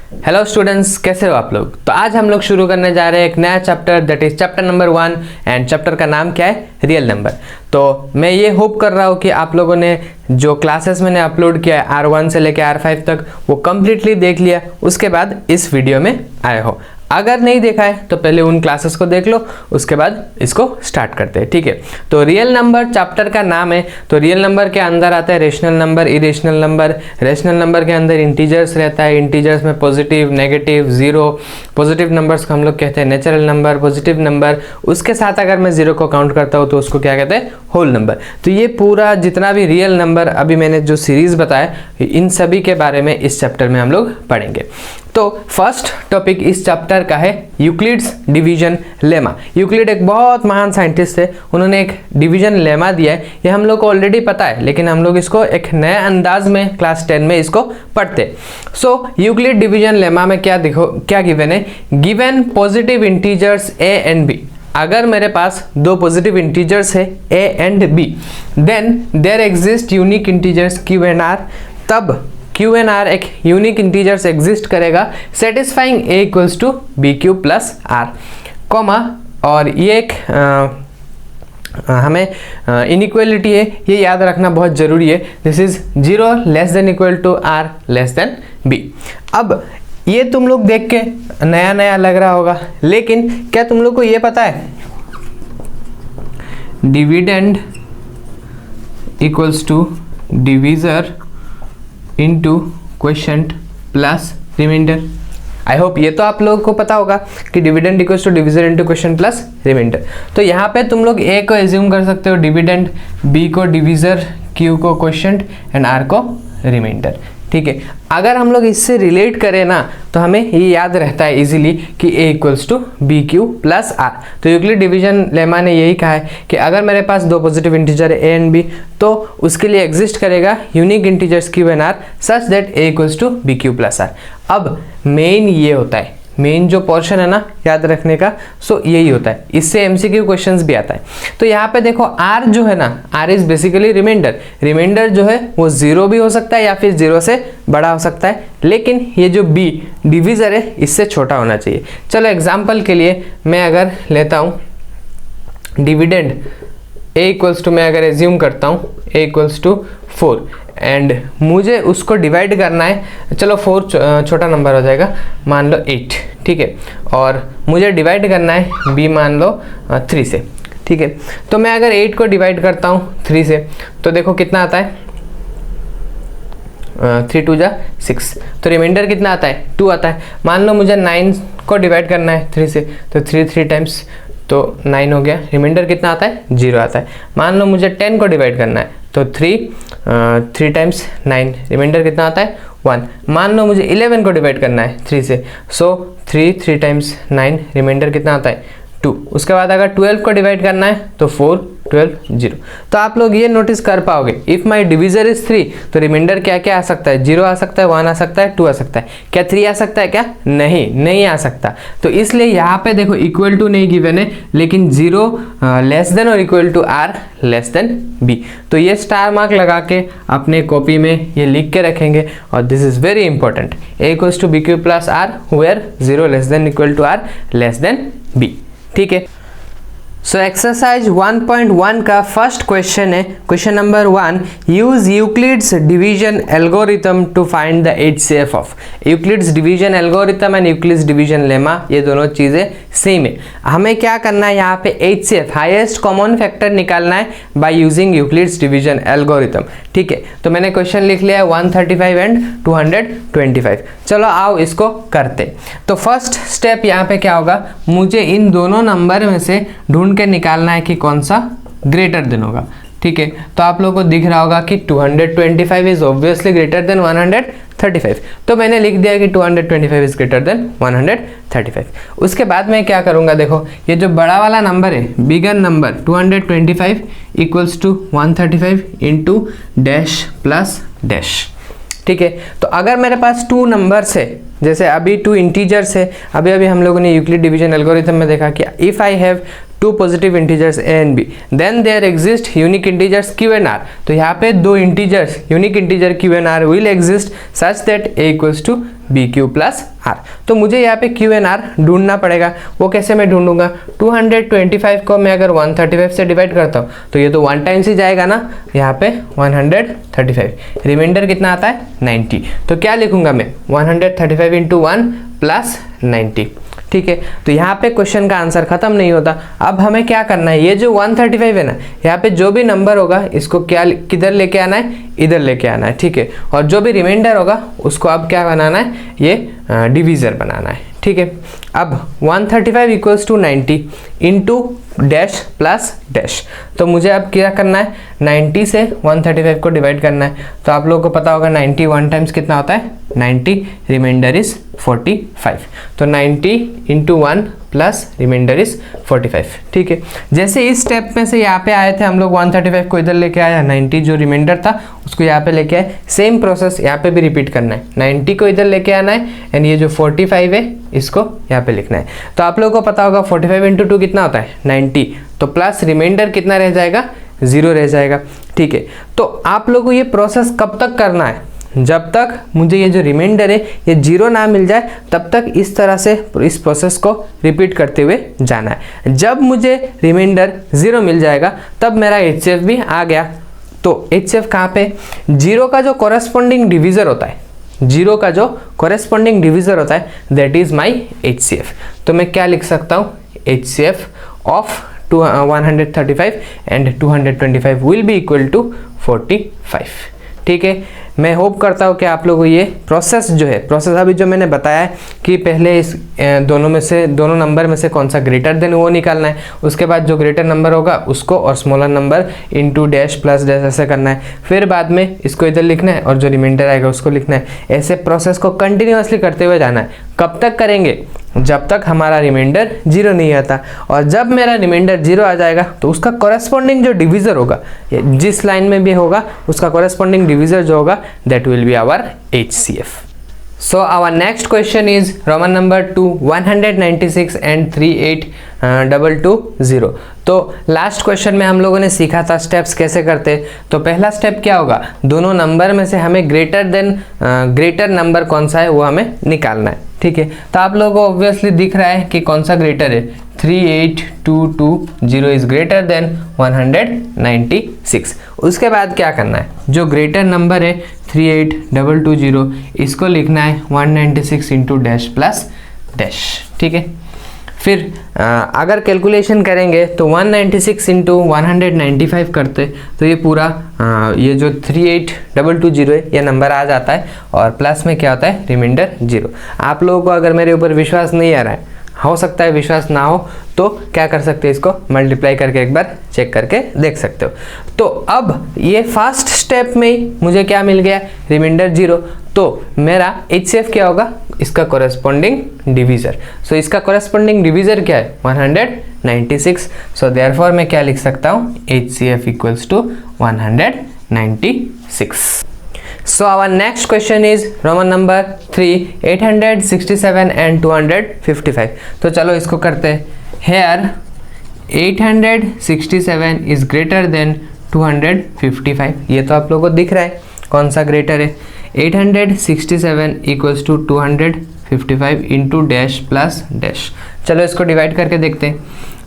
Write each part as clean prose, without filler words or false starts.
Hello students, कैसे हो आप लोग। तो आज हम लोग शुरू करने जा रहे हैं एक नया chapter, that is chapter number 1 and chapter का नाम क्या है, रियल नंबर। तो मैं ये होप कर रहा हूँ कि आप लोगों ने जो क्लासेस मैंने अपलोड किया है R1 से लेकर R5 तक वो कम्प्लीटली देख लिया, उसके बाद इस वीडियो में आए हो। अगर नहीं देखा है तो पहले उन क्लासेस को देख लो, उसके बाद इसको स्टार्ट करते हैं, ठीक है। तो रियल नंबर चैप्टर का नाम है। तो रियल नंबर के अंदर आता है rational number, irrational number. Rational number के अंदर इंटीजर्स रहता है, इंटीजर्स में positive, negative, zero. Positive numbers को हम लोग कहते हैं नेचुरल नंबर, पॉजिटिव नंबर। उसके साथ अगर मैं जीरो को काउंट करता हूँ तो उसको क्या कहते हैं, होल नंबर। तो ये पूरा जितना भी रियल नंबर अभी मैंने जो सीरीज बताया, इन सभी के बारे में इस चैप्टर में हम लोग पढ़ेंगे। तो फर्स्ट टॉपिक इस चैप्टर का है यूक्लिड्स डिवीजन लेमा। यूक्लिड एक बहुत महान साइंटिस्ट है, उन्होंने एक डिवीजन लेमा दिया है। ये हम लोग को ऑलरेडी पता है, लेकिन हम लोग इसको एक नए अंदाज में क्लास 10 में इसको पढ़ते। सो यूक्लिड डिवीजन लेमा में क्या गिवन है, given positive integers a and b। अगर मेरे पास दो पॉजिटिव इंटीजर्स है a and b, then there exist unique integers q and r। तब Q एंड R एक यूनिक इंटीजर्स एग्जिस्ट करेगा satisfying A equals to B Q plus R, comma. और ये एक हमें इनइक्वालिटी है, ये याद रखना बहुत जरूरी है। This is 0 less than equal to R less than B। अब ये तुम लोग देख के नया नया लग रहा होगा, लेकिन क्या तुम लोग को ये पता है dividend equals to divisor into quotient plus remainder. I hope ये तो आप लोगों को पता होगा कि dividend equals to divisor into quotient plus remainder. तो यहाँ पे तुम लोग A को एज्यूम कर सकते हो डिविडेंड, B को डिवीजर, Q को क्वोशिएंट एंड R को रिमाइंडर, ठीक है। अगर हम लोग इससे रिलेट करें ना तो हमें ये याद रहता है इजीली कि A equals to B Q plus R। तो यूक्लिड डिवीजन लेमा ने यही कहा है कि अगर मेरे पास दो पॉजिटिव इंटीजर है A एंड B, तो उसके लिए एग्जिस्ट करेगा unique integers Q and R such that A equals to B Q plus R। अब मेन ये होता है, मेन जो पोर्शन है ना याद रखने का, सो यही होता है। इससे एमसीक्यू क्वेश्चंस भी आता है। तो यहाँ पे देखो R जो है ना, R is basically remainder. Remainder जो है वो 0 भी हो सकता है या फिर 0 से बड़ा हो सकता है, लेकिन ये जो B डिवीजर है इससे छोटा होना चाहिए। चलो एग्जाम्पल के लिए मैं अगर लेता हूँ डिविडेंड A इक्वल्स टू, मैं अगर एज्यूम करता हूँ A इक्वल्स टू 4 एंड मुझे उसको डिवाइड करना है। चलो 4 छोटा नंबर हो जाएगा, मान लो 8, ठीक है। और मुझे डिवाइड करना है B मान लो 3 से, ठीक है। तो मैं अगर 8 को डिवाइड करता हूँ 3 से तो देखो कितना आता है, 3 2 जा 6। तो रिमाइंडर कितना आता है, 2 आता है। मान लो मुझे 9 को डिवाइड करना है 3 से, तो 3 टाइम्स तो 9 हो गया। रिमाइंडर कितना आता है, 0 आता है। मान लो मुझे 10 को डिवाइड करना है तो 3 टाइम्स 9, रिमाइंडर कितना आता है, 1। मान लो मुझे 11 को डिवाइड करना है 3 से, सो 3 टाइम्स 9, रिमाइंडर कितना आता है, 2। उसके बाद अगर 12 को डिवाइड करना है तो 4 12 0। तो आप लोग ये नोटिस कर पाओगे, इफ माई डिवीजर इज 3 तो रिमाइंडर क्या क्या आ सकता है, 0 आ सकता है, 1 आ सकता है, 2 आ सकता है। क्या 3 आ सकता है क्या, नहीं आ सकता। तो इसलिए यहाँ पे देखो इक्वल टू नहीं गिवन है, लेकिन 0 लेस देन और equal to R less than B। तो ये स्टार मार्क लगा के अपने कॉपी में ये लिख के रखेंगे, और this is very important. A equals to B Q plus R where 0 less than equal to R less than B, ठीक है। सो एक्सरसाइज 1.1 का फर्स्ट क्वेश्चन है, question number 1, use Euclid's division algorithm to find the HCF of. Euclid's division algorithm and Euclid's division lemma, ये दोनों चीजें same है। हमें क्या करना है यहाँ पे HCF हाईएस्ट कॉमन फैक्टर निकालना है by using Euclid's division algorithm, ठीक है। तो मैंने क्वेश्चन लिख लिया है 135 एंड 225। चलो आओ इसको करते। तो फर्स्ट स्टेप यहाँ पे क्या होगा, मुझे इन दोनों नंबर में से ढूंढ के निकालना है कि कौन सा ग्रेटर देन होगा, ठीक है। तो आप लोगों को दिख रहा होगा कि 225 इज ऑब्वियसली ग्रेटर देन 135। तो मैंने लिख दिया कि 225 इज ग्रेटर देन 135। उसके बाद मैं क्या करूंगा, देखो ये जो बड़ा वाला नंबर है, bigger number 225 equals to 135 into dash plus dash, ठीक है। तो अगर मेरे पास 2 नंबर्स है, जैसे अभी 2 इंटीजर्स है, अभी हम लोगों ने यूक्लिड डिवीजन एल्गोरिथम में देखा कि if I have two positive integers A and B, then there exist unique integers Q and R. तो यहाँ पे दो integers unique integer Q and R will exist such that A equals to B Q plus R. तो मुझे यहाँ पे Q and are ढूंढना पड़ेगा। वो कैसे मैं ढूंढूंगा? 225 को मैं अगर 135 से डिवाइड करता हूँ तो ये तो 1 टाइम्स ही जाएगा ना, यहाँ पे 135, रिमाइंडर कितना आता है 90। तो क्या लिखूंगा मैं? 135 इंटू 1 प्लस 90। ठीक है, तो यहाँ पे क्वेश्चन का आंसर खत्म नहीं होता। अब हमें क्या करना है, ये जो 135 है ना, यहाँ पे जो भी नंबर होगा इसको क्या किधर लेके आना है? इधर लेके आना है। ठीक है, और जो भी रिमाइंडर होगा उसको अब क्या बनाना है? ये डिवीज़र बनाना है। ठीक है, अब 135 equals to 90 into dash plus dash. तो मुझे अब क्या करना है? 90 से 135 को डिवाइड करना है। तो आप लोगों को पता होगा 90 1 टाइम्स कितना होता है? 90, रिमाइंडर इज 45। तो 90 इंटू 1 प्लस रिमाइंडर इज 45। ठीक है, जैसे इस स्टेप में से यहाँ पे आए थे हम लोग, 135 को इधर लेके आया, 90 जो रिमाइंडर था उसको यहाँ पे लेके आए। सेम प्रोसेस यहाँ पे भी रिपीट करना है, 90 को इधर लेके आना है एंड ये जो 45 है इसको यहाँ पे लिखना है। तो आप लोगों को पता होगा 45 इंटू 2 कितना होता है? 90। तो प्लस रिमाइंडर कितना रह जाएगा? 0 रह जाएगा। ठीक है, तो आप लोगों को ये प्रोसेस कब तक करना है? जब तक मुझे ये जो रिमाइंडर है ये 0 ना मिल जाए तब तक इस तरह से इस प्रोसेस को रिपीट करते हुए जाना है। जब मुझे रिमाइंडर 0 मिल जाएगा तब मेरा HCF भी आ गया। तो HCF कहाँ पे? 0 का जो कॉरेस्पॉन्डिंग डिवीज़र होता है, 0 का जो कॉरेस्पॉन्डिंग डिवीज़र होता है दैट इज़ माई HCF। तो मैं क्या लिख सकता हूँ? HCF of 135 and 225 will be equal to 45। ठीक है, मैं होप करता हूँ कि आप लोगों को ये प्रोसेस जो है, प्रोसेस अभी जो मैंने बताया है कि पहले इस दोनों नंबर में से कौन सा ग्रेटर देन वो निकालना है, उसके बाद जो ग्रेटर नंबर होगा उसको और smaller number into dash plus dash ऐसे करना है, फिर बाद में इसको इधर लिखना है और जो रिमाइंडर आएगा उसको लिखना है। ऐसे प्रोसेस को कंटिन्यूअसली करते हुए जाना है। कब तक करेंगे? जब तक हमारा रिमाइंडर 0 नहीं आता। और जब मेरा रिमाइंडर 0 आ जाएगा तो उसका कॉरेस्पॉन्डिंग जो डिवीज़र होगा, जिस लाइन में भी होगा उसका कॉरेस्पॉन्डिंग डिवीज़र जो होगा that will be our HCF। So our next question is Roman number 2 196 and 38220। तो लास्ट क्वेश्चन में हम लोगों ने सीखा था स्टेप्स कैसे करते। तो पहला स्टेप क्या होगा? दोनों नंबर में से हमें ग्रेटर नंबर कौन सा है वो हमें निकालना है। ठीक है, तो आप लोगों को ऑब्वियसली दिख रहा है कि कौन सा ग्रेटर है। 38220 इज ग्रेटर देन 196। उसके बाद क्या करना है? जो ग्रेटर नंबर है 38220 इसको लिखना है 196 इंटू डैश प्लस डैश। ठीक है, फिर अगर कैलकुलेशन करेंगे तो 196 इंटू 195 करते तो ये पूरा ये जो 38220 है ये नंबर आ जाता है और प्लस में क्या होता है? रिमाइंडर 0। आप लोगों को अगर मेरे ऊपर विश्वास नहीं आ रहा है, हो सकता है विश्वास ना हो, तो क्या कर सकते हैं? इसको मल्टीप्लाई करके एक बार चेक करके देख सकते हो। तो अब ये फर्स्ट स्टेप में ही मुझे क्या मिल गया? रिमाइंडर 0। तो मेरा HCF क्या होगा? इसका कॉरेस्पॉन्डिंग डिवीज़र। सो इसका कॉरेस्पॉन्डिंग डिवीज़र क्या है? 196। सो देयरफॉर मैं क्या लिख सकता हूँ? HCF equals to 196। So our next question is Roman number 3 867 and 255। तो चलो इसको करते हैं। Here 867 is greater than 255। ये तो आप लोगों को दिख रहा है कौन सा ग्रेटर है। 867 equals to 255 into dash plus dash. चलो इसको डिवाइड करके देखते हैं।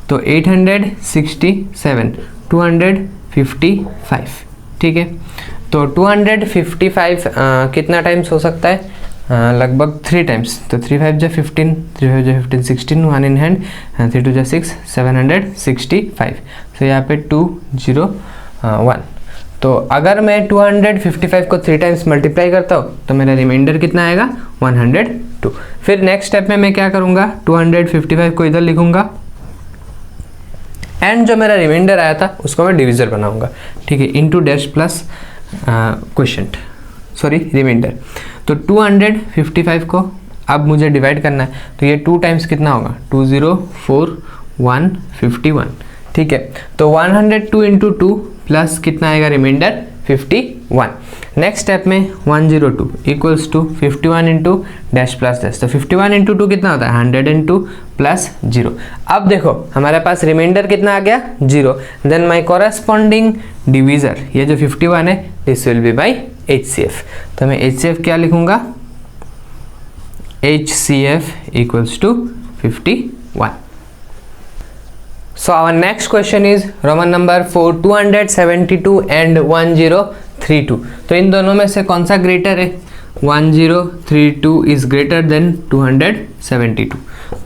तो 867 255। ठीक है, तो 255 कितना टाइम्स हो सकता है? लगभग 3 टाइम्स। तो 3 5 जा 15, 3 5 जा 15 16, 1 इन हैंड, 3 2 जा 6, 765। तो यहाँ पे 201। तो अगर मैं 255 को 3 टाइम्स मल्टीप्लाई करता हूँ तो मेरा रिमाइंडर कितना आएगा? 102। फिर नेक्स्ट स्टेप में मैं क्या करूँगा? 255 को इधर लिखूँगा एंड जो मेरा रिमाइंडर आया था उसको मैं डिवीज़र बनाऊँगा। ठीक है, into dash plus quotient, sorry remainder. तो 255 को अब मुझे डिवाइड करना है। तो ये 2 टाइम्स कितना होगा? 204 151। ठीक है, तो 102 इंटू 2 प्लस कितना आएगा? रिमाइंडर 51। नेक्स्ट स्टेप में 102 equals to 51 into dash plus dash, तो 51 इंटू 2 कितना होता है 102 प्लस 0। अब देखो हमारे पास रिमाइंडर कितना आ गया 0, देन माई कॉरेस्पॉन्डिंग डिवीजर ये जो 51 है this will be by HCF। तो मैं HCF क्या लिखूंगा, HCF equals to 51। So our next question is Roman number 4 272 and 1032। तो इन दोनों में से कौन सा ग्रेटर है, 1032 is greater than 272।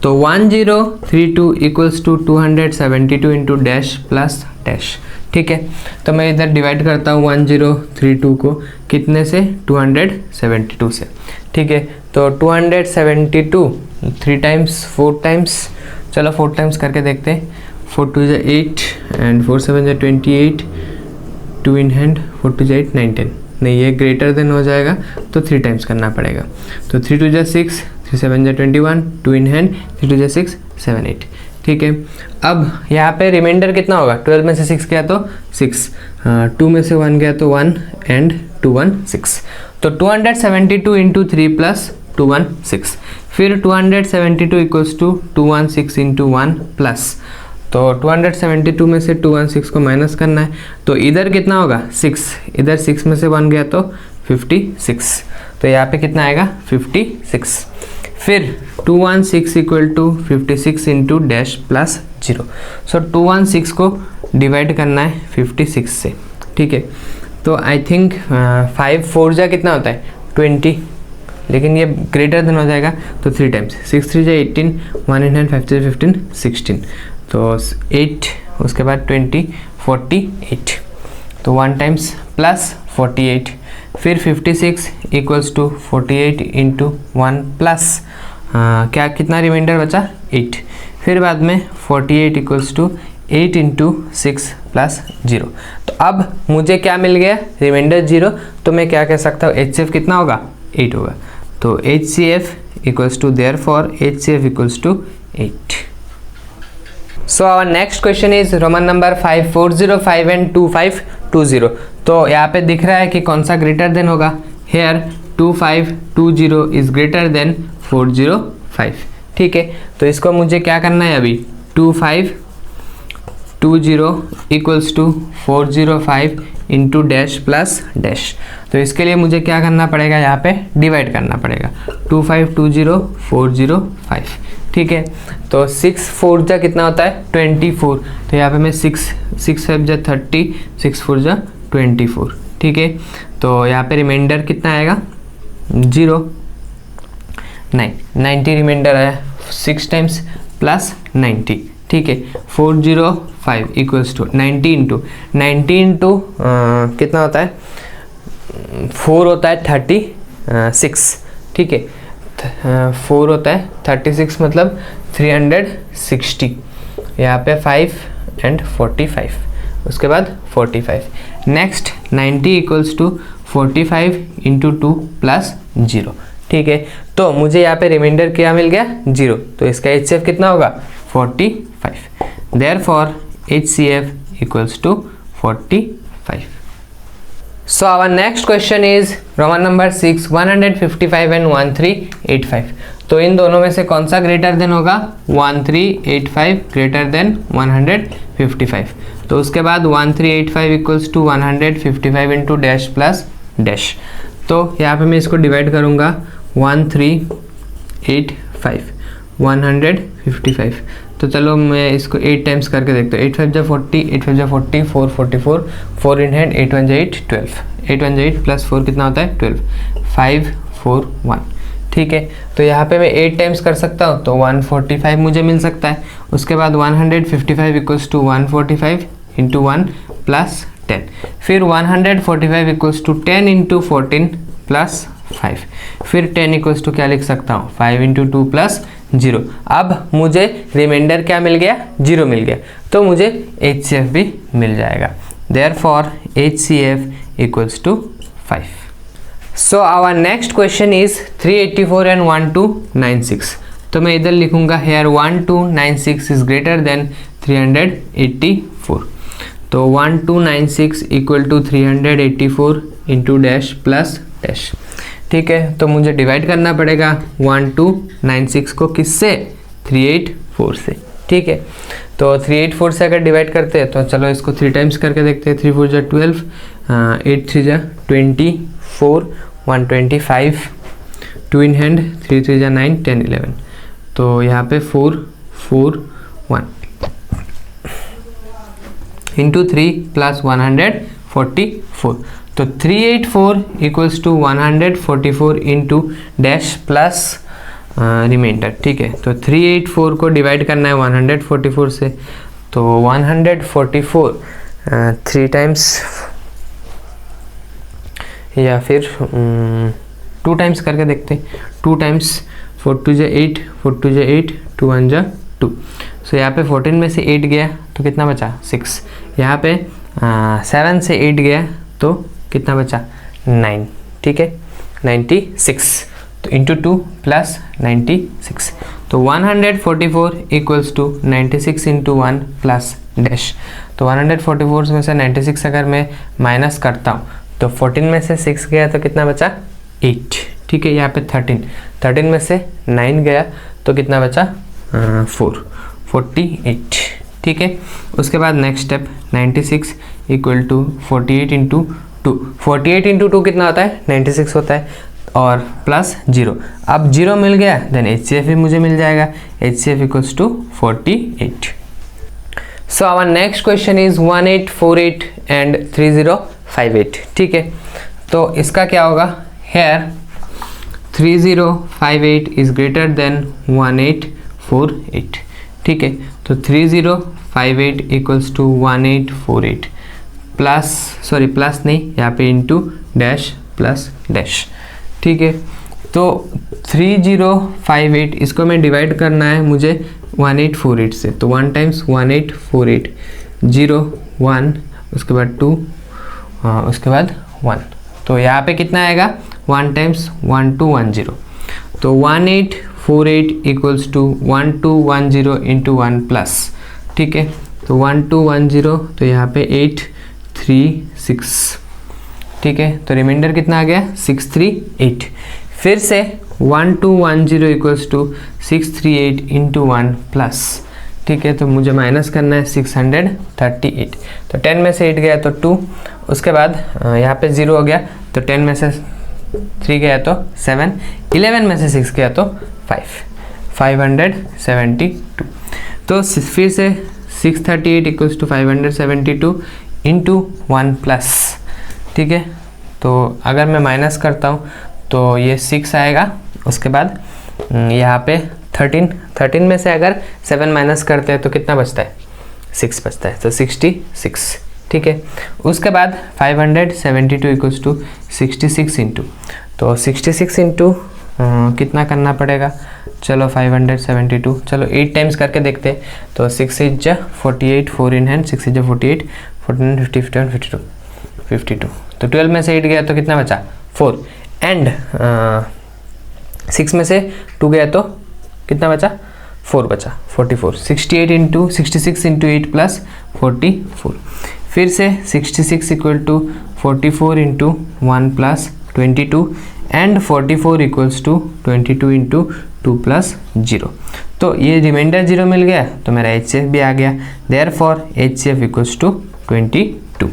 तो 1032 equals to 272 into dash plus dash, ठीक है। तो मैं इधर डिवाइड करता हूँ 1032 को कितने से 272 से, ठीक है। तो 272 3 टाइम्स 4 टाइम्स, चलो 4 टाइम्स करके देखते हैं। 4 2 जा 8 एंड 4 7 जा 28, 2 इन हैंड, 4 2 जा 8 9 10, नहीं ये ग्रेटर देन हो जाएगा तो 3 टाइम्स करना पड़ेगा। तो 3 2 जा 6, 3 7 जा 21, 2 इन हैंड, 3 2 जा 6 7 8, ठीक है। अब यहाँ पे रिमाइंडर कितना होगा, 12 में से 6 गया तो 6, 2 में से 1 गया तो 1 एंड 2 1 6। तो 272 इंटू 3 प्लस 216, फिर 272 इक्वल्स टू 216 इंटू 1 प्लस, तो 272 में से 216 को माइनस करना है, तो इधर कितना होगा 6, इधर 6 में से 1 गया तो 56, तो यहाँ पे कितना आएगा 56। फिर 216 equal to 56 into dash plus 0। So 216 को डिवाइड करना है 56 से, ठीक है। तो आई थिंक 5 4 जा कितना होता है 20, लेकिन ये ग्रेटर देन हो जाएगा तो 3 टाइम्स, 6 3 जा 18, 1 इन हैंड 5 3 15 16, तो 8 उसके बाद 20 48, तो 1 टाइम्स प्लस 48, फिर 56 इक्वल्स टू 48 इंटू 1 प्लस क्या कितना रिमाइंडर बचा 8, फिर बाद में 48 इक्वल्स टू 8 इंटू 6 प्लस 0। तो अब मुझे क्या मिल गया रिमाइंडर 0, तो मैं क्या कह सकता हूँ HCF कितना होगा 8 होगा। तो HCF equals to therefore HCF equals to 8। So our next question is Roman number 5405 and 2520। तो यहाँ पे दिख रहा है कि कौन सा ग्रेटर देन होगा, हेयर 2520 इज ग्रेटर देन 405, ठीक है। तो इसको मुझे क्या करना है अभी 2520 equals to 405 into dash plus dash, तो इसके लिए मुझे क्या करना पड़ेगा यहाँ पे डिवाइड करना पड़ेगा 2520 405, ठीक है। तो 6 4 जा कितना होता है 24, तो यहाँ पे मैं 6 5 जा 30, 6 4 जा 24, ठीक है। तो यहाँ पे रिमाइंडर कितना आएगा 0 9 90 रिमाइंडर आया 6 टाइम्स प्लस 90, ठीक है। 405 इक्वल्स टू 90 इंटू कितना होता है 4 होता है 36, ठीक है। 4 होता है 36 मतलब 360, यहाँ पे 5 एंड 45, उसके बाद 45। Next 90 equals to 45 into 2 plus 0, ठीक है। तो मुझे यहाँ पे रिमाइंडर क्या मिल गया 0, तो इसका HCF कितना होगा 45, therefore HCF equals to 45। So our next question is Roman number 6 155 and 1385। तो इन दोनों में से कौन सा ग्रेटर देन होगा 1385 ग्रेटर देन 155। तो उसके बाद 1385 equals to 155 into dash plus dash. तो यहाँ पे मैं इसको डिवाइड करूँगा 1385 155। तो चलो मैं इसको 8 टाइम्स करके देखता हूँ। 8 5 जा 40, 8 5 जा 40, 4 44, 4 इन हैंड, 8 1 जा 8 12, 8 1 जा 8 प्लस 4 कितना होता है 12, 5 4 1, ठीक है। तो यहाँ पे मैं 8 टाइम्स कर सकता हूँ तो 145 मुझे मिल सकता है। उसके बाद 155 इक्वल्स टू 145 इंटू 1 प्लस 10, फिर 145 इक्वल्स टू 10 इंटू 14 प्लस 5, फिर 10 इक्वल्स टू क्या लिख सकता हूँ 5 इंटू 2 प्लस 0। अब मुझे रिमाइंडर क्या मिल गया 0 मिल गया, तो मुझे HCF भी मिल जाएगा। Therefore HCF equals to 5। So our next question is 384 and 1296। तो मैं इधर लिखूंगा हेयर 1296 इज ग्रेटर देन 384। तो 1296 equal to 384 into dash plus dash. ठीक है, तो मुझे डिवाइड करना पड़ेगा 1296 को किससे, 384 से। ठीक है, तो 384 से अगर डिवाइड करते हैं तो चलो इसको 3 टाइम्स करके देखते हैं। 3 4 जा 12, 8 3 जा 24, 125, 2 इन हैंड, 3 3 जा 9, 10 11। तो यहाँ पे 4 4 1 इंटू 3 प्लस 144। तो 384 equals to 144 into dash plus remainder. ठीक है, तो 384 को डिवाइड करना है 144 से, तो 144 3 टाइम्स या फिर 2 टाइम्स करके देखते हैं। 2 टाइम्स 4 2 जा 8, 4 2 जा 8, 2 1 जा 2। सो यहाँ पे 14 में से 8 गया तो कितना बचा, 6। यहाँ पे 7 से 8 गया तो कितना बचा, 9। ठीक है, 96। तो इंटू 2 प्लस 96, तो 144 equals to 96 into 1 plus dash. तो 144 में से 96 अगर मैं माइनस करता हूँ तो 14 में से 6 गया तो कितना बचा, 8। ठीक है, यहाँ पे 13 में से 9 गया तो कितना बचा, 48। ठीक है, उसके बाद next step 96 equal to 48 into 2। 48 into 2 कितना होता है, 96 होता है, और प्लस 0। अब 0 मिल गया देन HCF भी मुझे मिल जाएगा, HCF equals to 48। So our next question is 1848 and 3058। ठीक है, तो इसका क्या होगा, हेयर 3058 इज ग्रेटर देन 1848। ठीक है, तो 3058 equals to 1848 plus, sorry plus नहीं, यहाँ पे इंटू डैश प्लस डैश। ठीक है, तो 3058 इसको मैं डिवाइड करना है मुझे 1848 से, तो 1 टाइम्स 1848, 0 1, उसके बाद 2, उसके बाद 1। तो यहाँ पे कितना आएगा, 1 टाइम्स 1210। तो 1848 इक्वल्स टू 1210 इंटू 1 प्लस। ठीक है, तो 1210, तो यहाँ पे 836। ठीक है, तो रिमाइंडर कितना आ गया, 638। फिर से 1210 इक्वल्स टू 638 इंटू 1 प्लस। ठीक है, तो मुझे माइनस करना है 638। तो 10 में से 8 गया तो 2, उसके बाद यहाँ पे 0 हो गया, तो 10 में से 3 गया तो 7, 11 में से 6 गया तो 5, 572। तो फिर से 638 इक्वल्स टू 572 इंटू 1 प्लस। ठीक है, तो अगर मैं माइनस करता हूँ तो ये 6 आएगा, उसके बाद यहाँ पे 13 में से अगर 7 माइनस करते हैं तो कितना बचता है, 6 बचता है, तो 66। ठीक है, उसके बाद 572 इक्वल्स टू 66 इंटू, तो 66 इंटू कितना करना पड़ेगा, चलो 572, चलो 8 टाइम्स करके देखते हैं। तो 6 8 जा 48, 4 इन हैंड, 6 जा 48, 14 50 51 52 52। तो 12 में से 8 गया तो कितना बचा, 4, एंड 6 में से 2 गया तो कितना बचा, 4 बचा, 44। 68 इंटू 66 इंटू 8 प्लस 44। फिर से 66 equal to 44 into 1 plus 22 and 44 equals to 22 into 2 plus 0। तो ये रिमाइंडर 0 मिल गया तो मेरा HCF भी आ गया, therefore HCF equals to 22।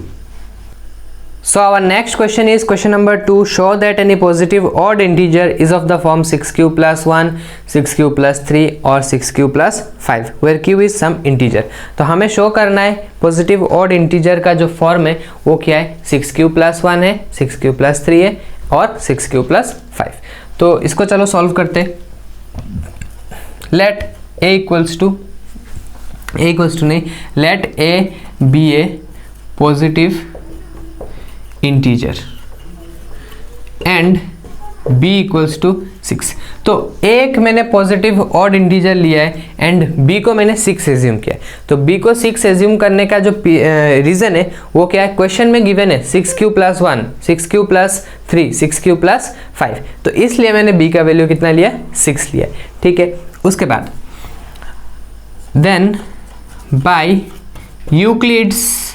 So our next question is question number 2. Show that any positive odd integer is of the form 6q plus 1, 6q plus 3 और 6q plus 5 where q is some integer. तो हमें show करना है positive odd integer का जो form है वो क्या है, 6q plus 1 है, 6q plus 3 है और 6q plus 5। तो इसको चलो सॉल्व करते। लेट a इक्वल्स टू नहीं, let a be a positive integer and b equals to 6। तो एक मैंने पॉजिटिव ऑड इंटीजर लिया है एंड b को मैंने 6 एज्यूम किया है। तो b को 6 एज्यूम करने का जो रीज़न है वो क्या है, क्वेश्चन में गिवन है 6q plus 1, 6q plus 3, 6q plus 5। तो इसलिए मैंने b का वैल्यू कितना लिया, 6 लिया। ठीक है, उसके बाद then by Euclid's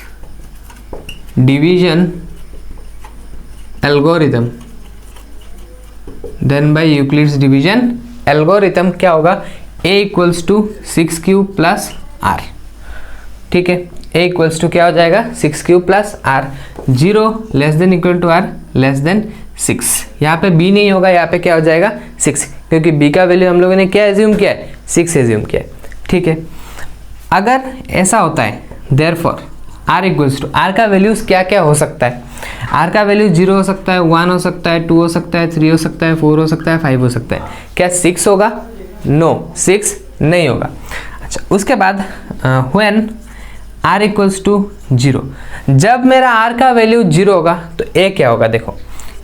division algorithm, then by Euclid's division algorithm क्या होगा, a equals to 6q plus r. ठीक है, a इक्वल्स टू क्या हो जाएगा 6q plus r, 0 less than equal to r less than 6। यहाँ पे b नहीं होगा, यहाँ पे क्या हो जाएगा 6, क्योंकि b का वैल्यू हम लोगों ने क्या एज्यूम किया है, 6 एज्यूम किया है। ठीक है, अगर ऐसा होता है therefore r equals to, r का वैल्यूज क्या क्या हो सकता है, r का वैल्यू 0 हो सकता है, 1 हो सकता है, 2 हो सकता है, 3 हो सकता है, 4 हो सकता है, 5 हो सकता है। क्या 6 होगा? नो, 6 नहीं होगा। अच्छा, उसके बाद व्हेन r इक्वल्स टू 0, जब मेरा r का वैल्यू 0 होगा तो a क्या होगा, देखो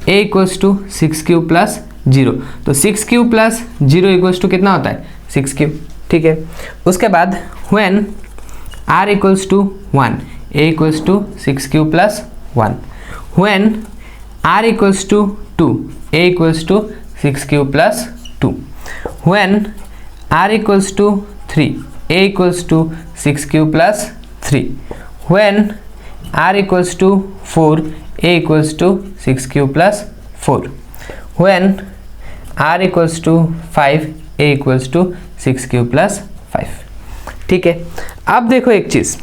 a equals to 6q plus 0, तो 6q प्लस 0 इक्वल्स टू कितना होता है 6q। ठीक है, उसके बाद when r equals to 1, a equals to 6q plus 1, when r equals to 2, a equals to 6q plus 2, when r equals to 3, a equals to 6q plus 3, when r equals to 4, a equals to 6q plus 4, when r equals to 5, a equals to 6q plus 5। ठीक है, अब देखो एक चीज़,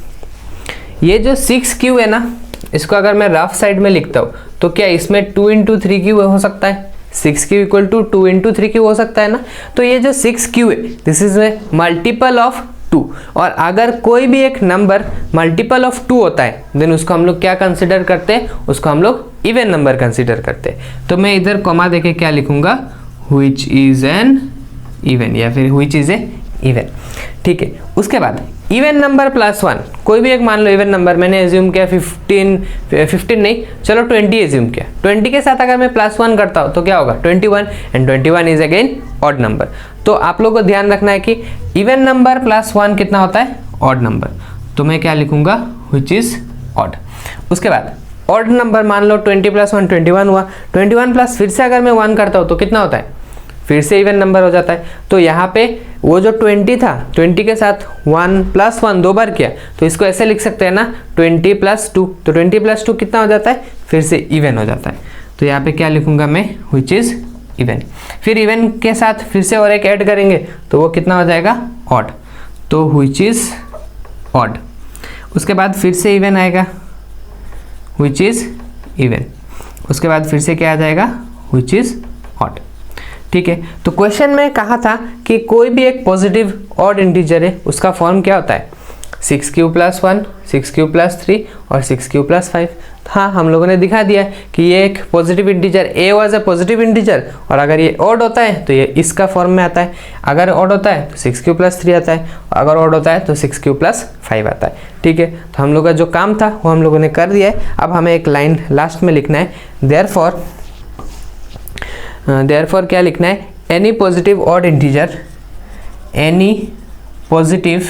ये जो 6q है ना, इसको अगर मैं रफ साइड में लिखता हूँ तो क्या इसमें 2 इंटू 3q हो सकता है, 6q equal to 2 into 3q हो सकता है ना। तो ये जो 6q है this is a multiple of 2, और अगर कोई भी एक नंबर मल्टीपल ऑफ 2 होता है देन उसको हम लोग क्या कंसिडर करते हैं, उसको हम लोग इवन नंबर कंसिडर करते हैं। तो मैं इधर कॉमा देके क्या लिखूंगा, व्हिच इज एन इवन, या फिर व्हिच इज ए इवन। ठीक है, उसके बाद इवन नंबर प्लस 1, कोई भी एक मान लो इवन नंबर, मैंने एज्यूम किया 15 नहीं, चलो 20 एज्यूम किया, 20 के साथ अगर मैं प्लस 1 करता हूँ तो क्या होगा 21, and 21 is again odd number. तो आप लोगों को ध्यान रखना है कि इवन नंबर प्लस 1 कितना होता है, ऑड नंबर। तो मैं क्या लिखूंगा, व्हिच इज ऑड। उसके बाद ऑड नंबर मान लो 20 प्लस 1 21 हुआ, 21 प्लस फिर से अगर मैं 1 करता हूँ तो कितना होता है, फिर से इवन नंबर हो जाता है। तो यहाँ पे वो जो 20 था, 20 के साथ 1 प्लस 1 दो बार किया, तो इसको ऐसे लिख सकते हैं ना 20 प्लस 2, तो 20 प्लस 2 कितना हो जाता है, फिर से इवन हो जाता है। तो यहाँ पे क्या लिखूंगा मैं, व्हिच इज इवन। फिर इवन के साथ फिर से और एक ऐड करेंगे तो वो कितना हो जाएगा, ऑड, तो व्हिच इज ऑड। उसके बाद फिर से इवन आएगा, व्हिच इज इवन। उसके बाद फिर से क्या आ जाएगा, व्हिच इज ऑड। ठीक है, तो क्वेश्चन में कहा था कि कोई भी एक पॉजिटिव ऑड इंटीजर है उसका फॉर्म क्या होता है, 6q प्लस 1, 6q प्लस 3 और 6q प्लस 5। हाँ, हम लोगों ने दिखा दिया कि ये एक positive integer, a was a positive integer, और अगर ये ऑड होता है तो ये इसका फॉर्म में आता है, अगर ऑड होता है तो 6q प्लस 3 आता है, अगर ऑड होता है तो 6q प्लस 5 आता है। ठीक है, तो हम लोग का जो काम था वो हम लोगों ने कर दिया है। अब हमें एक लाइन लास्ट में लिखना है, देयरफॉर क्या लिखना है, any positive odd integer, any positive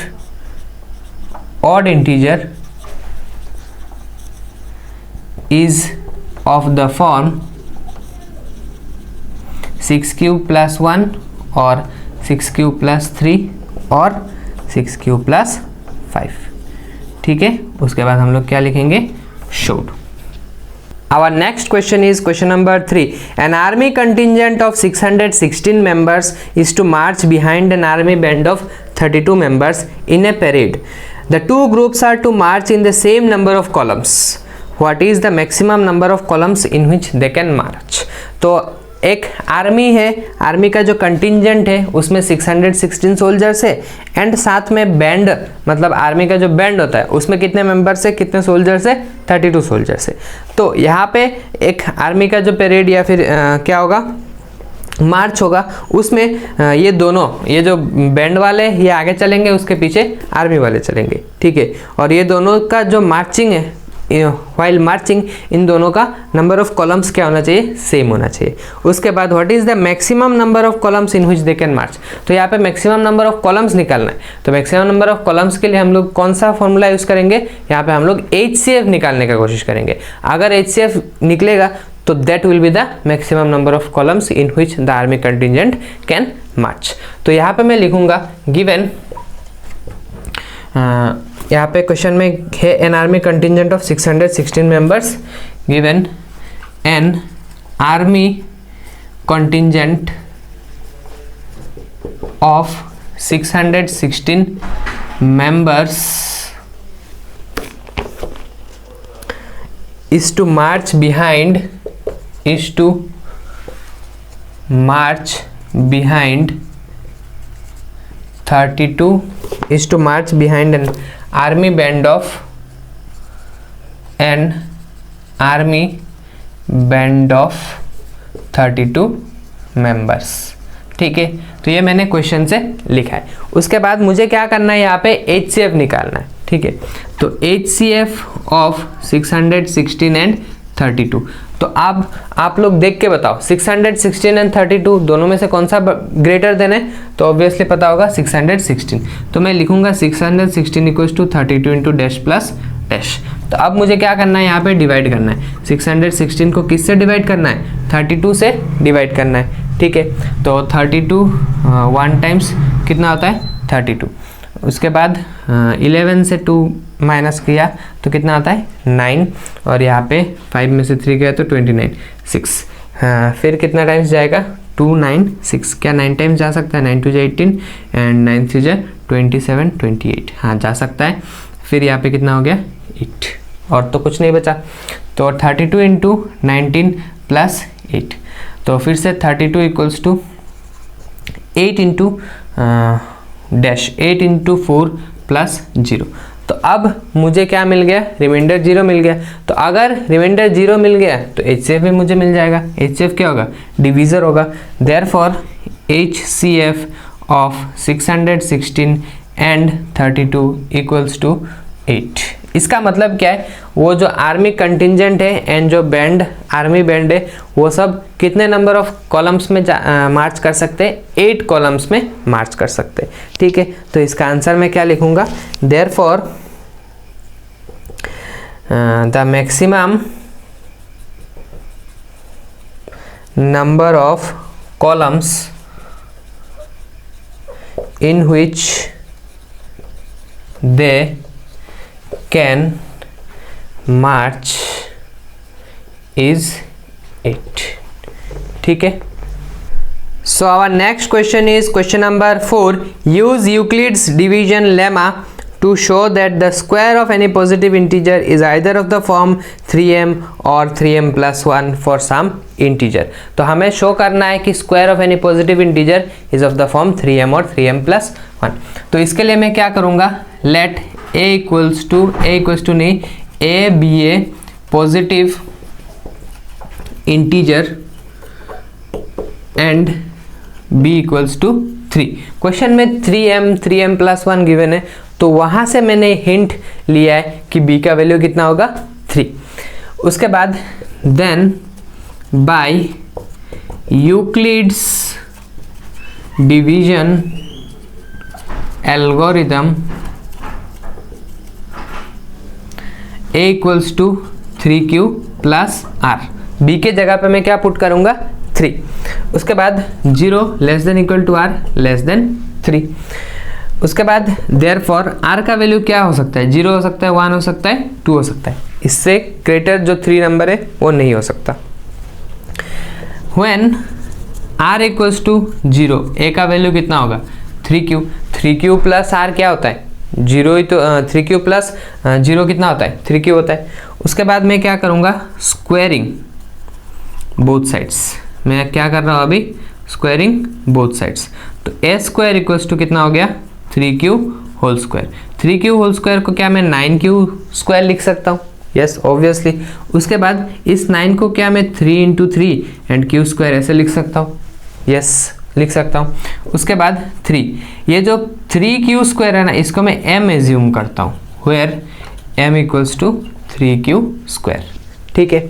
odd integer is of the form 6q plus 1 और 6q प्लस 3 और 6q प्लस 5। ठीक है, उसके बाद हम लोग क्या लिखेंगे, showed। Our next question is question number 3. An army contingent of 616 members is to march behind an army band of 32 members in a parade. The two groups are to march in the same number of columns. What is the maximum number of columns in which they can march? तो एक army है, army का जो contingent है उसमें 616 soldiers है, and साथ में बैंड, मतलब आर्मी का जो बैंड होता है उसमें कितने मेंबर्स है, कितने सोल्जर्स है, 32 सोल्जर्स है। तो यहाँ पे एक आर्मी का जो परेड या फिर क्या होगा, मार्च होगा, उसमें ये दोनों, ये जो बैंड वाले ये आगे चलेंगे, उसके पीछे आर्मी वाले चलेंगे। ठीक है, और ये दोनों का जो मार्चिंग है, वाइल मार्चिंग, इन दोनों का नंबर ऑफ कॉलम्स क्या होना चाहिए, सेम होना चाहिए। उसके बाद what is the maximum number of columns in which they can march, तो यहाँ पे मैक्सिमम नंबर ऑफ कॉलम्स निकालना है। तो मैक्सिमम नंबर ऑफ कॉलम्स के लिए हम लोग कौन सा फॉर्मूला यूज करेंगे, यहाँ पे हम लोग HCF निकालने का कोशिश करेंगे। अगर HCF निकलेगा तो that will be the maximum number of columns in which the army contingent can march. तो यहाँ पे मैं लिखूंगा गिवन यहाँ पे क्वेश्चन में है an army contingent of 616 members given an army contingent of 616 members is to march behind 32 is to march behind an army band of 32 members। ठीक है, तो ये मैंने क्वेश्चन से लिखा है। उसके बाद मुझे क्या करना है, यहाँ पे HCF निकालना है। ठीक है, तो HCF ऑफ 616 एंड 32। तो अब आप लोग देख के बताओ 616 एंड 32 दोनों में से कौन सा ग्रेटर देन है, तो ऑब्वियसली पता होगा 616। तो मैं लिखूंगा 616 equals to 32 into dash plus dash. तो अब मुझे क्या करना है, यहाँ पे डिवाइड करना है। 616 को किससे डिवाइड करना है, 32 से डिवाइड करना है। ठीक है, तो 32 1 टाइम्स कितना होता है 32। उसके बाद 11 से 2 माइनस किया तो कितना आता है 9, और यहाँ पे 5 में से 3 गया तो 29 6। फिर कितना टाइम्स जाएगा 2 9 6, क्या 9 टाइम्स जा सकता है, 9 2 जा 18 एंड 9 3 जा 27 28, हाँ जा सकता है। फिर यहाँ पे कितना हो गया 8, और तो कुछ नहीं बचा। तो 32 इंटू 19 प्लस 8, तो फिर से 32 equals to 8 into dash 8 into 4 plus 0। तो अब मुझे क्या मिल गया, रिमाइंडर 0 मिल गया। तो अगर रिमाइंडर 0 मिल गया तो HCF भी मुझे मिल जाएगा। HCF क्या होगा, डिवीज़र होगा। Therefore HCF of 616 and 32 equals to 8। इसका मतलब क्या है, वो जो आर्मी कंटिजेंट है एंड जो बैंड आर्मी बैंड है वो सब कितने नंबर ऑफ कॉलम्स में मार्च कर सकते हैं, 8 कॉलम्स में मार्च कर सकते हैं। ठीक है, तो इसका आंसर मैं क्या लिखूंगा, therefore the maximum number of columns in which they can march is 8। ठीक है, so our next question is question number 4। use Euclid's division lemma to show that the square of any positive integer is either of the form 3m or 3m plus 1 for some integer। तो हमें show करना है कि square of any positive integer is of the form 3m और 3m plus 1। तो इसके लिए मैं क्या करूँगा, लेट a इक्वल्स टू नहीं, a be a positive integer and b equals to 3। Question में 3m प्लस 1 गिवन है, तो वहाँ से मैंने हिंट लिया है कि b का वैल्यू कितना होगा 3। उसके बाद then by Euclid's division algorithm a equals to 3q plus r, b के जगह पे मैं क्या पुट करूंगा 3। उसके बाद 0 less than equal to r less than 3। उसके बाद देयरफॉर r का वैल्यू क्या हो सकता है, 0 हो सकता है, 1 हो सकता है, 2 हो सकता है, इससे ग्रेटर जो 3 नंबर है वो नहीं हो सकता। When r equals to 0, a का वैल्यू कितना होगा 3q प्लस r क्या होता है 0 ही, तो 3q प्लस 0 कितना होता है 3q होता है। उसके बाद मैं क्या करूँगा, स्क्वायरिंग बोथ साइड्स, मैं क्या कर रहा हूँ अभी, स्क्वायरिंग बोथ साइड्स। तो a स्क्वायर इक्वल्स टू कितना हो गया 3q whole square. 3q whole square को क्या मैं 9q स्क्वायर लिख सकता हूँ, यस ऑब्वियसली। उसके बाद इस 9 को क्या मैं 3 इंटू 3 एंड q स्क्वायर ऐसे लिख सकता हूँ, यस लिख सकता हूँ। उसके बाद 3, ये जो 3q स्क्वायर है ना, इसको मैं m एज्यूम करता हूँ, where m equals to 3q square. ठीक है,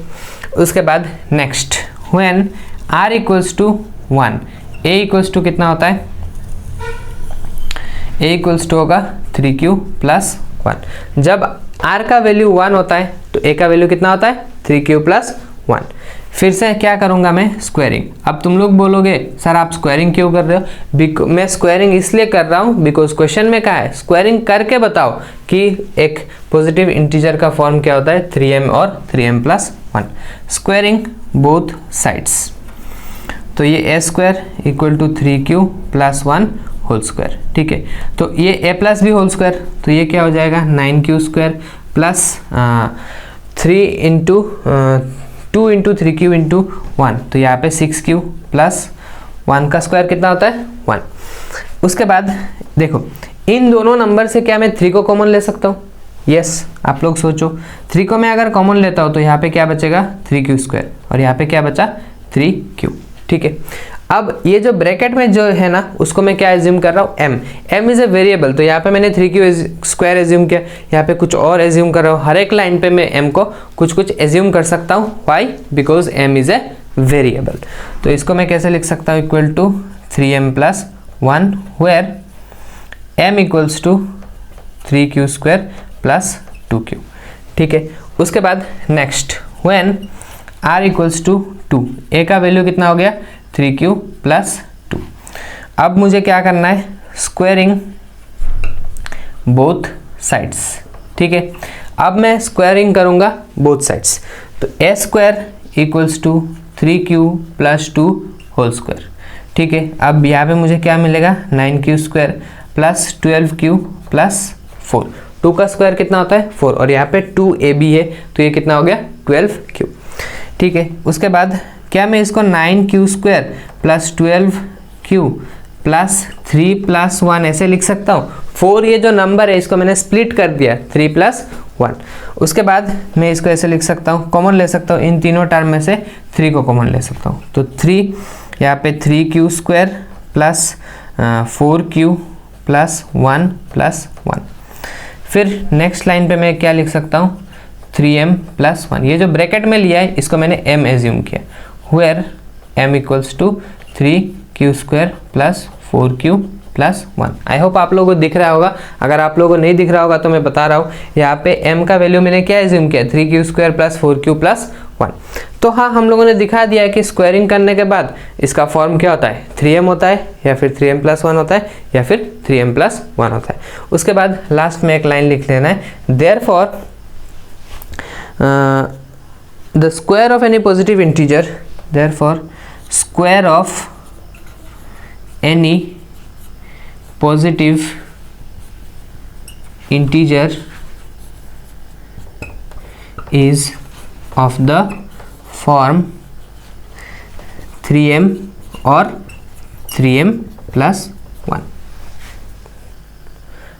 उसके बाद next when r equals to 1, a equals to कितना होता है, a इक्वल्स टू होगा 3q प्लस 1। जब r का वैल्यू 1 होता है तो a का वैल्यू कितना होता है 3q प्लस 1। फिर से क्या करूँगा मैं, स्क्वायरिंग। अब तुम लोग बोलोगे सर आप स्क्वायरिंग क्यों कर रहे हो? मैं स्क्वायरिंग इसलिए कर रहा हूँ बिकॉज क्वेश्चन में क्या है, स्क्वायरिंग करके बताओ कि एक पॉजिटिव इंटीजर का फॉर्म क्या होता है, 3m और 3m+1। स्क्वायरिंग बोथ साइड्स, तो ये a square equal to 3q + 1 whole square. ठीक है, तो ये a plus B whole square, तो ये क्या हो जाएगा 9q square plus 2 into 3q into 1, तो यहाँ पे 6q प्लस 1 का स्क्वायर कितना होता है 1। उसके बाद देखो इन दोनों नंबर से क्या मैं 3 को कॉमन ले सकता हूँ? यस, आप लोग सोचो 3 को मैं अगर कॉमन लेता हूँ तो यहाँ पे क्या बचेगा 3q स्क्वायर और यहाँ पे क्या बचा 3q। ठीक है, अब ये जो ब्रैकेट में जो है ना उसको मैं क्या एज्यूम कर रहा हूँ, m इज ए वेरिएबल, तो यहाँ पे मैंने 3q स्क्वायर एज्यूम किया, यहाँ पे कुछ और एज्यूम कर रहा हूँ। हर एक लाइन पे मैं m को कुछ कुछ एज्यूम कर सकता हूँ, why, because m is a variable. तो इसको मैं कैसे लिख सकता हूँ, equal to 3m+1 where m equals to 3q square plus 2q। ठीक है, उसके बाद next when r equals to 2, a का वैल्यू कितना हो गया 3q प्लस 2। अब मुझे क्या करना है, स्क्वायरिंग बोथ साइड्स। ठीक है, अब मैं स्क्वायरिंग करूंगा बोथ साइड्स, तो a square equals to 3q plus 2 whole square. ठीक है, अब यहाँ पे मुझे क्या मिलेगा 9q square plus 12q plus 4। 2 का स्क्वायर कितना होता है 4 और यहाँ पे 2ab है, तो ये कितना हो गया 12q। ठीक है, उसके बाद क्या मैं इसको 9q square plus 12q plus 3 + 1 ऐसे लिख सकता हूँ। 4 ये जो नंबर है इसको मैंने स्प्लिट कर दिया 3 + 1। उसके बाद मैं इसको ऐसे लिख सकता हूँ, कॉमन ले सकता हूँ, इन तीनों टर्म में से 3 को कॉमन ले सकता हूँ, तो 3 यहाँ पे 3q square plus 4q plus 1 + 1। फिर नेक्स्ट लाइन पे मैं क्या लिख सकता हूँ 3m+1। ये जो ब्रैकेट में लिया है इसको मैंने m एज्यूम किया, where m equals to 3q square plus 4q plus 1। I hope आप लोगों को दिख रहा होगा, अगर आप लोगों को नहीं दिख रहा होगा तो मैं बता रहा हूँ, यहाँ पे m का वैल्यू मैंने क्या एज्यूम किया 3q square plus 4q plus 1। तो हाँ, हम लोगों ने दिखा दिया है कि स्क्वायरिंग करने के बाद इसका फॉर्म क्या होता है 3m होता है, या फिर 3m+1 होता है, या फिर 3m+1 होता है। उसके बाद लास्ट में एक लाइन लिख लेना है, therefore the square of any positive integer, therefore square of any positive integer is of the form 3m or 3m+1.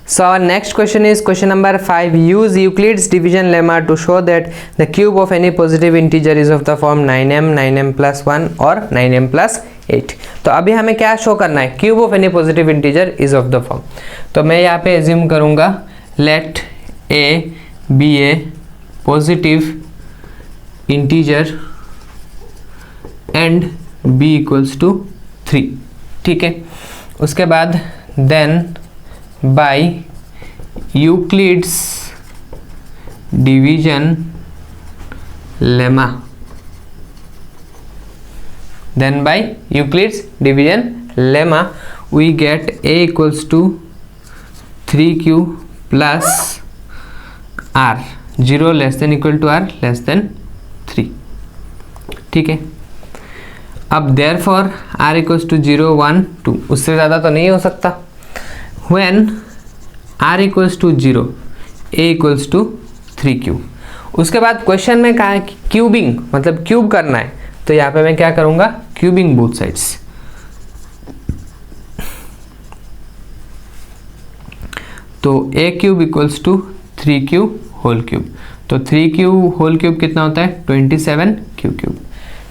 So our next question is question number 5. Use Euclid's division lemma to show that the cube of any positive integer is of the form 9m, 9m+1 और 9m+8. तो अभी हमें क्या show करना है, cube of any positive integer is of the form. तो मैं यहाँ पे एज्यूम करूँगा let a be a positive integer and b equals to 3। ठीक है, उसके बाद then by Euclid's division lemma, then by Euclid's division lemma we get a equals to 3q plus r 0 less than equal to r less than 3। ठीक है, अब therefore r equals to 0 1 2, उससे ज़्यादा तो नहीं हो सकता। when r equals to 0 a equals to 3q। उसके बाद क्वेश्चन में कहा है कि क्यूबिंग मतलब क्यूब करना है, तो यहाँ पे मैं क्या करूँगा क्यूबिंग बोथ साइड्स। तो a cube equals to 3q whole cube, तो 3q होल क्यूब कितना होता है 27q क्यूब।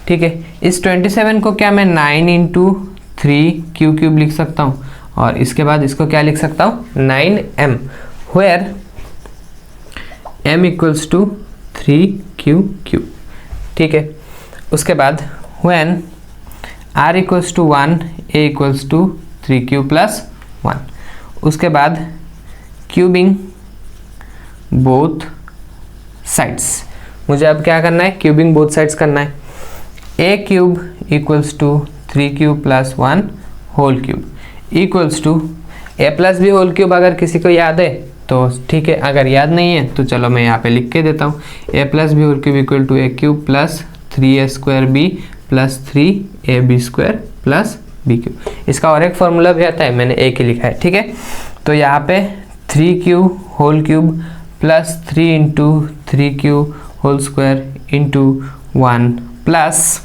ठीक है, इस 27 को क्या मैं 9 इंटू 3q क्यूब लिख सकता हूँ, और इसके बाद इसको क्या लिख सकता हूँ 9m, where m equals to 3q cube. ठीक है, उसके बाद when r equals to 1 a equals to 3q plus 1। उसके बाद क्यूबिंग बोथ साइड्स, मुझे अब क्या करना है क्यूबिंग बोथ साइड्स करना है। A cube equals to 3 cube plus 1 whole cube equals to A plus B whole cube. अगर किसी को याद है तो ठीक है, अगर याद नहीं है तो चलो मैं यहाँ पे लिख के देता हूँ। A plus B whole cube equal to A cube plus 3a square B plus 3ab square plus B cube. इसका और एक फॉर्मूला भी आता है, मैंने एक ही लिखा है, ठीक है। तो यहाँ पे 3 cube whole cube plus 3 into 3 cube whole square into 1 plus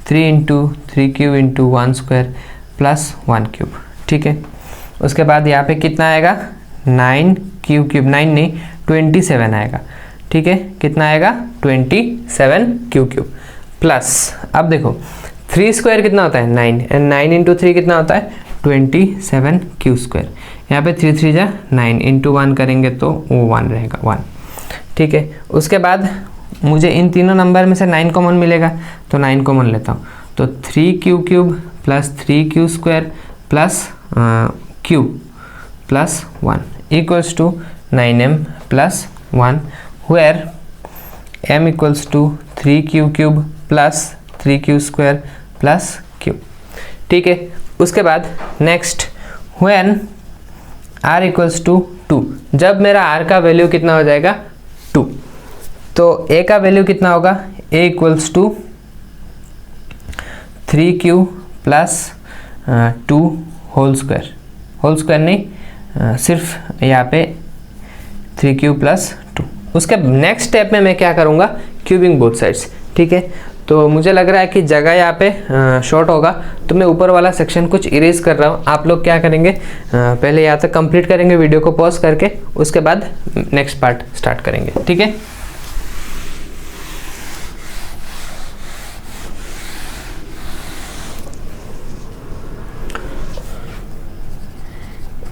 3 into 3 cube into 1 square plus 1 cube, ठीक है। उसके बाद यहाँ पे कितना आएगा 9 क्यूब 9 नहीं 27 आएगा, ठीक है। कितना आएगा 27 क्यूब प्लस, अब देखो 3 स्क्वायर कितना होता है 9 एंड 9 इंटू 3 कितना होता है 27 क्यू स्क्वायर। यहाँ पे 3 3 जा 9 इंटू 1 करेंगे तो वो 1 रहेगा 1, ठीक है। उसके बाद मुझे इन तीनों नंबर में से 9 कॉमन मिलेगा तो 9 कॉमन लेता हूँ, तो 3 cube plus 3 q square plus cube plus 1 equals to 9m plus 1 where m equals to 3 cube plus 3 q square plus cube, ठीक है। उसके बाद next when r equals to 2, जब मेरा r का वैल्यू कितना हो जाएगा 2, तो a का वैल्यू कितना होगा a equals to 3 q plus 2 whole square नहीं सिर्फ यहाँ पे 3 क्यूब प्लस 2। उसके नेक्स्ट स्टेप में मैं क्या करूँगा क्यूबिंग बोथ साइड्स, ठीक है। तो मुझे लग रहा है कि जगह यहाँ पे शॉर्ट होगा तो मैं ऊपर वाला सेक्शन कुछ इरेज कर रहा हूँ। आप लोग क्या करेंगे पहले यहाँ तक कंप्लीट करेंगे वीडियो को पॉज करके, उसके बाद नेक्स्ट पार्ट स्टार्ट करेंगे, ठीक है।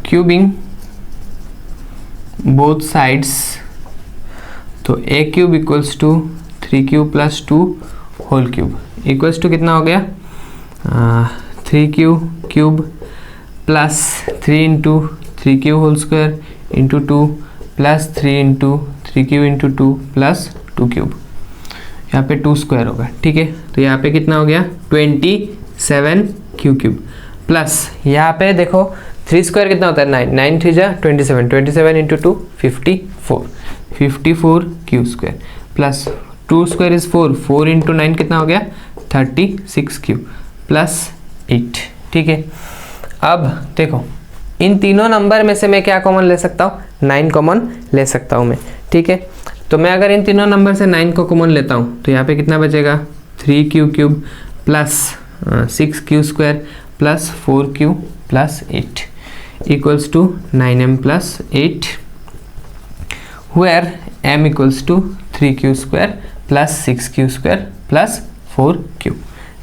क्यूबिंग बोथ साइड्स, तो A cube equals to 3 cube plus 2 whole cube equals to कितना हो गया 3 cube plus 3 into 3 cube whole square into 2 plus 3 into 3 cube into 2 plus 2 cube, यहाँ पे 2 स्क्वायर होगा, ठीक है। तो यहाँ पे कितना हो गया 27 क्यूब प्लस यहाँ पे देखो 3 स्क्वायर कितना होता है 9, 9 3 जा 27 into 2 54 Q square plus 2 square is 4 into 9 कितना हो गया 36 क्यू प्लस 8, ठीक है। अब देखो इन तीनों नंबर में से मैं क्या कॉमन ले सकता हूँ 9 कॉमन ले सकता हूँ मैं, ठीक है। तो मैं अगर इन तीनों नंबर से 9 को कॉमन लेता हूँ तो यहाँ पे कितना बचेगा 3 cube plus 6 q square plus 4 q plus 8 equals to 9m plus 8 where m equals to 3q square plus 6q square plus 4q,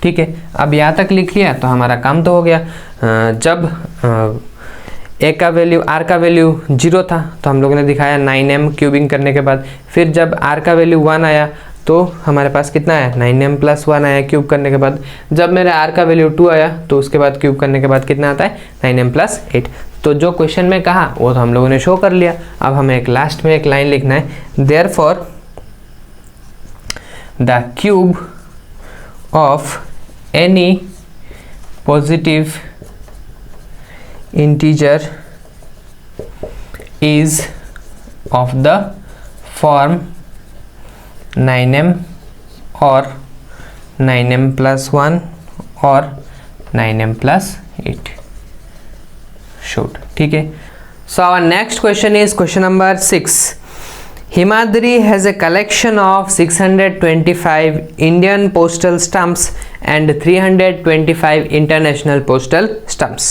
ठीक है। अब यहाँ तक लिख लिया तो हमारा काम तो हो गया। जब a का वैल्यू r का वैल्यू 0 था तो हम लोगों ने दिखाया 9m क्यूबिंग करने के बाद, फिर जब r का वैल्यू 1 आया तो हमारे पास कितना है 9m प्लस 1 आया क्यूब करने के बाद। जब मेरे r का वैल्यू 2 आया तो उसके बाद क्यूब करने के बाद कितना आता है 9m प्लस 8। तो जो क्वेश्चन में कहा वो तो हम लोगों ने शो कर लिया। अब हमें एक लास्ट में एक लाइन लिखना है, therefore the cube of any positive integer is of the form 9m और 9m प्लस 1 और 9m प्लस 8 शोड, ठीक है। So our next question is question number 6। Himadri has a collection of 625 Indian postal stamps and 325 international postal stamps.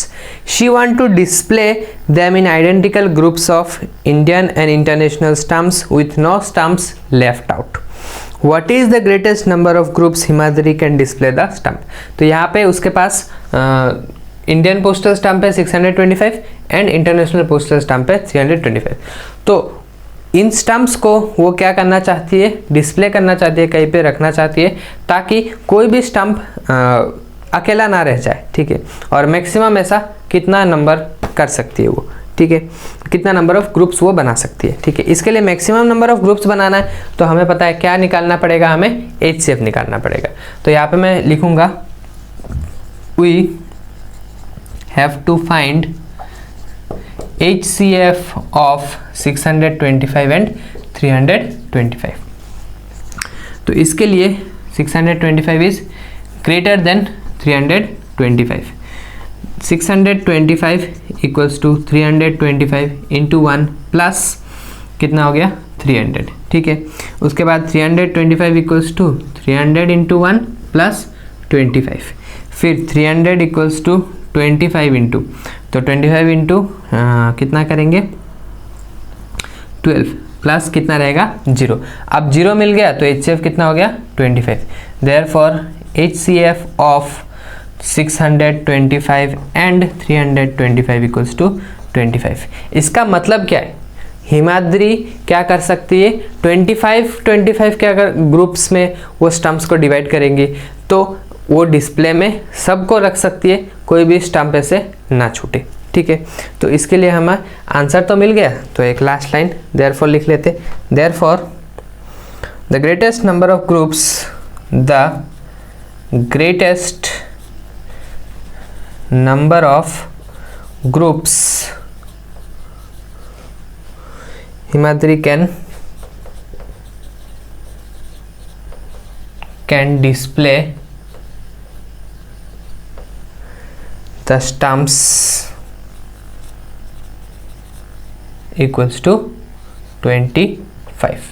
She wants to display them in identical groups of Indian and international stamps with no stamps left out. What is the greatest number of groups Himadri can display the stamp? तो यहाँ पे उसके पास Indian postal stamp है 625 and international postal stamp है 325। तो इन stamps को वो क्या करना चाहती है डिस्प्ले करना चाहती है, कहीं पे रखना चाहती है ताकि कोई भी स्टैम्प अकेला ना रह जाए, ठीक है। और मैक्सिमम ऐसा कितना नंबर कर सकती है वो, ठीक है, कितना नंबर ऑफ ग्रुप्स वो बना सकती है। ठीक है, इसके लिए मैक्सिमम नंबर ऑफ ग्रुप्स बनाना है तो हमें पता है क्या निकालना पड़ेगा, हमें HCF निकालना पड़ेगा। तो यहाँ पे मैं लिखूंगा we have to find HCF of 625 and 325। तो इसके लिए 625 is greater than 325। 625 equals to 325 into 1 plus कितना हो गया 300। ठीक है, उसके बाद 325 इक्वल्स टू 300 इंटू 1 प्लस 25, फिर 300 इक्वल्स टू 25 इंटू, तो 25 इंटू कितना करेंगे 12 प्लस कितना रहेगा 0। अब 0 मिल गया तो HCF कितना हो गया 25। Therefore HCF of 625 and 325 equals to 25। इसका मतलब क्या है, हिमाद्री क्या कर सकती है 25 के अगर ग्रुप्स में वो स्टम्प्स को डिवाइड करेंगी तो वो डिस्प्ले में सबको रख सकती है, कोई भी स्टम्प ऐसे ना छूटे। ठीक है, तो इसके लिए हमें आंसर तो मिल गया, तो एक लास्ट लाइन देयरफॉर लिख लेते। Therefore the greatest number of groups, the greatest number of groups Himadri can display the stumps equals to 25.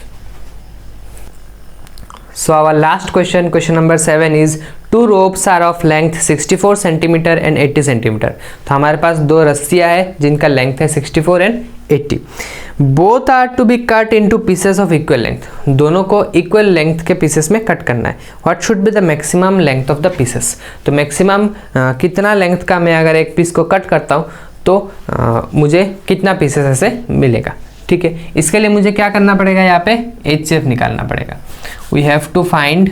So our last question, question number 7 is two ropes are of length 64 centimeter and 80 centimeter. तो हमारे पास दो रस्सियाँ हैं जिनका length है 64 and 80. Both are to be cut into pieces of equal length. दोनों को equal length के पीसेस में कट करना है. What should be the maximum length of the pieces. तो मैक्सिमम कितना लेंथ का मैं अगर एक पीस को कट करता हूँ तो मुझे कितना पीसेस ऐसे मिलेगा. ठीक है, इसके लिए मुझे क्या करना पड़ेगा, यहाँ पे HCF निकालना पड़ेगा. We have to find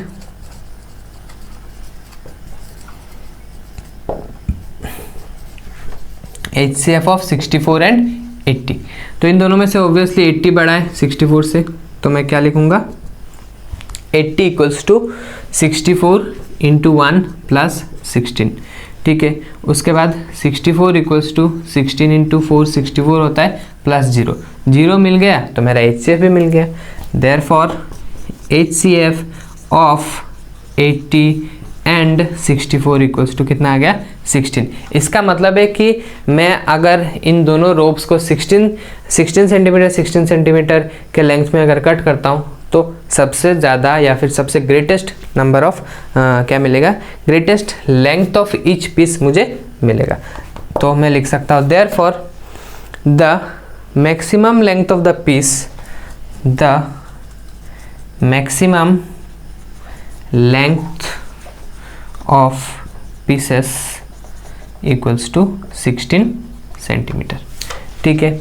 HCF of 64 and 80. तो इन दोनों में से ऑब्वियसली 80 बड़ा है 64 से, तो मैं क्या लिखूंगा 80 इक्वल्स टू 64 इंटू 1 प्लस 16. ठीक है, उसके बाद 64 इक्वल्स टू 16 इंटू 4 64 होता है प्लस 0. 0 मिल गया तो मेरा HCF भी मिल गया. Therefore HCF of 80 and 64 equals to कितना आ गया 16. इसका मतलब है कि मैं अगर इन दोनों रोप्स को 16 सेंटीमीटर के लेंथ में अगर कट करता हूँ तो सबसे ज़्यादा या फिर सबसे ग्रेटेस्ट नंबर ऑफ क्या मिलेगा, greatest length of each piece मुझे मिलेगा. तो मैं लिख सकता हूँ therefore the maximum length of the piece, the maximum length of pieces equals to 16 centimetre. ठीक है,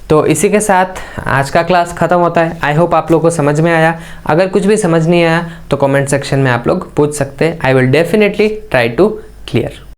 तो इसी के साथ आज का क्लास ख़त्म होता है. आई होप आप लोगों को समझ में आया. अगर कुछ भी समझ नहीं आया तो कमेंट सेक्शन में आप लोग पूछ सकते हैं. I will definitely try to clear.